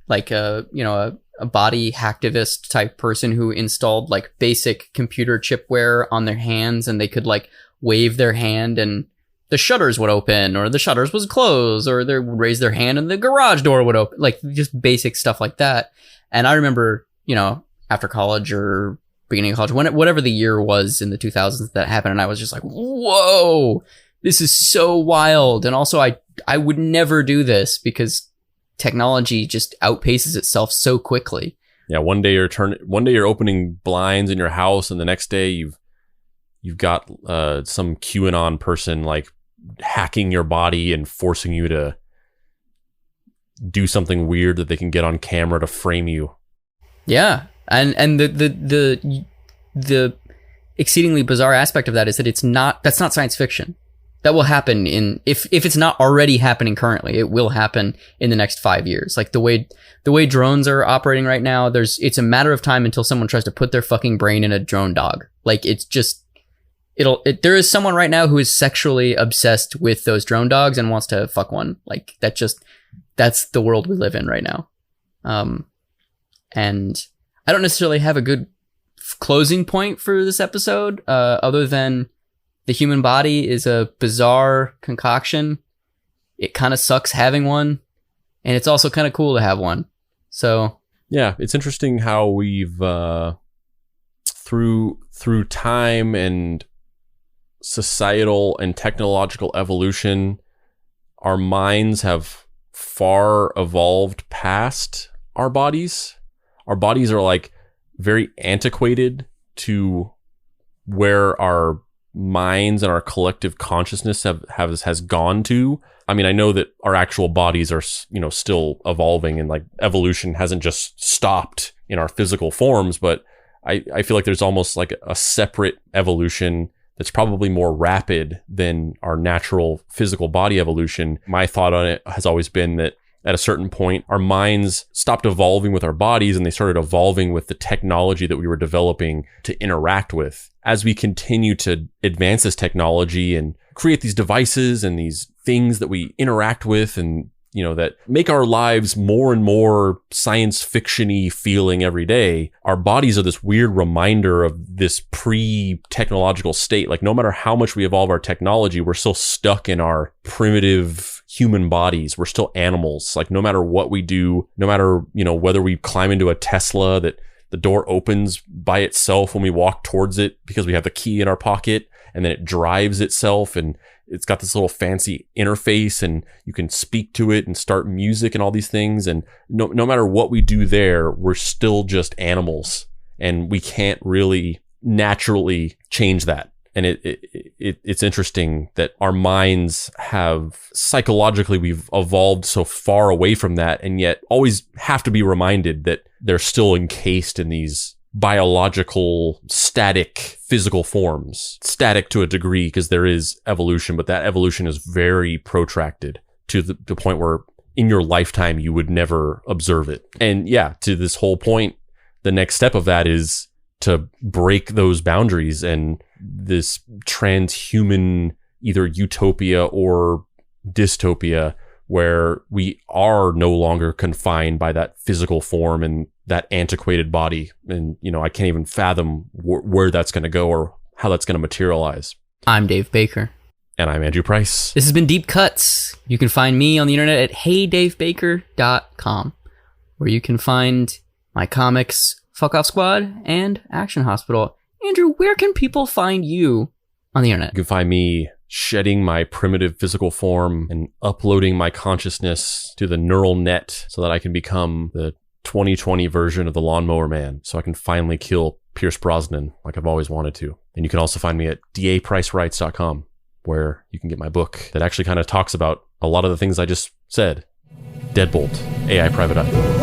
body hacktivist type person who installed like basic computer chipware on their hands, and they could like wave their hand and the shutters would open, or the shutters was closed, or they would raise their hand and the garage door would open, like just basic stuff like that. And I remember, you know, after college or beginning of college, whatever the year was in the 2000s that happened, and I was just like, whoa, this is so wild. And also I would never do this because technology just outpaces itself so quickly. Yeah, one day you're opening blinds in your house, and the next day you've got some QAnon person like hacking your body and forcing you to do something weird that they can get on camera to frame you. Yeah, and the exceedingly bizarre aspect of that is that that's not science fiction. That will happen if it's not already happening currently, it will happen in the next 5 years. Like the way drones are operating right now, it's a matter of time until someone tries to put their fucking brain in a drone dog. Like, it's just, there is someone right now who is sexually obsessed with those drone dogs and wants to fuck one. Like, that's the world we live in right now. And I don't necessarily have a good closing point for this episode, other than the human body is a bizarre concoction. It kind of sucks having one, and it's also kind of cool to have one. So yeah, it's interesting how we've through time and societal and technological evolution, our minds have far evolved past our bodies. Our bodies are like very antiquated to where our minds and our collective consciousness has gone to. I mean, I know that our actual bodies are, still evolving, and like evolution hasn't just stopped in our physical forms, but I feel like there's almost like a separate evolution that's probably more rapid than our natural physical body evolution. My thought on it has always been that at a certain point, our minds stopped evolving with our bodies and they started evolving with the technology that we were developing to interact with. As we continue to advance this technology and create these devices and these things that we interact with and, that make our lives more and more science fiction-y feeling every day, our bodies are this weird reminder of this pre-technological state. Like no matter how much we evolve our technology, we're still stuck in our primitive human bodies. We're still animals. Like no matter what we do, no matter, whether we climb into a Tesla that the door opens by itself when we walk towards it because we have the key in our pocket, and then it drives itself, and it's got this little fancy interface and you can speak to it and start music and all these things. And no matter what we do there, we're still just animals, and we can't really naturally change that. And it's interesting that our minds have psychologically, we've evolved so far away from that, and yet always have to be reminded that they're still encased in these biological, static, physical forms. Static to a degree because there is evolution, but that evolution is very protracted to the point where in your lifetime you would never observe it. And yeah, to this whole point, the next step of that is to break those boundaries, and this transhuman either utopia or dystopia where we are no longer confined by that physical form and that antiquated body. And, I can't even fathom where that's going to go or how that's going to materialize. I'm Dave Baker. And I'm Andrew Price. This has been Deep Cuts. You can find me on the internet at heydavebaker.com, where you can find my comics, Fuck Off Squad, and Action Hospital. Andrew, where can people find you on the internet? You can find me shedding my primitive physical form and uploading my consciousness to the neural net so that I can become the 2020 version of the Lawnmower Man, so I can finally kill Pierce Brosnan like I've always wanted to. And you can also find me at dapricewrites.com, where you can get my book that actually kind of talks about a lot of the things I just said. Deadbolt, AI Private Eye.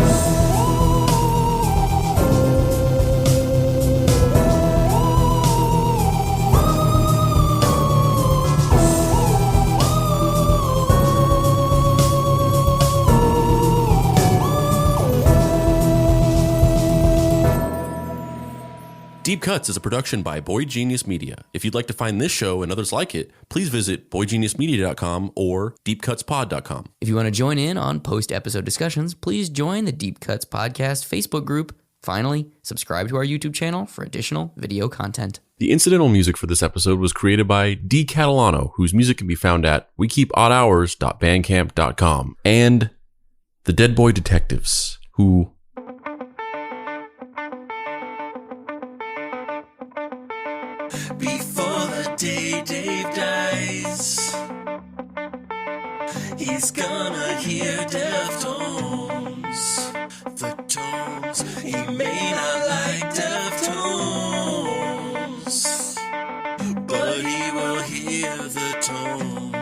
Deep Cuts is a production by Boy Genius Media. If you'd like to find this show and others like it, please visit boygeniusmedia.com or deepcutspod.com. If you want to join in on post-episode discussions, please join the Deep Cuts Podcast Facebook group. Finally, subscribe to our YouTube channel for additional video content. The incidental music for this episode was created by D. Catalano, whose music can be found at wekeepoddhours.bandcamp.com, and the Deadboy Detectives, who... Before the day Dave dies, he's gonna hear Deftones. The tones, he may not like Deftones, but he will hear the tones.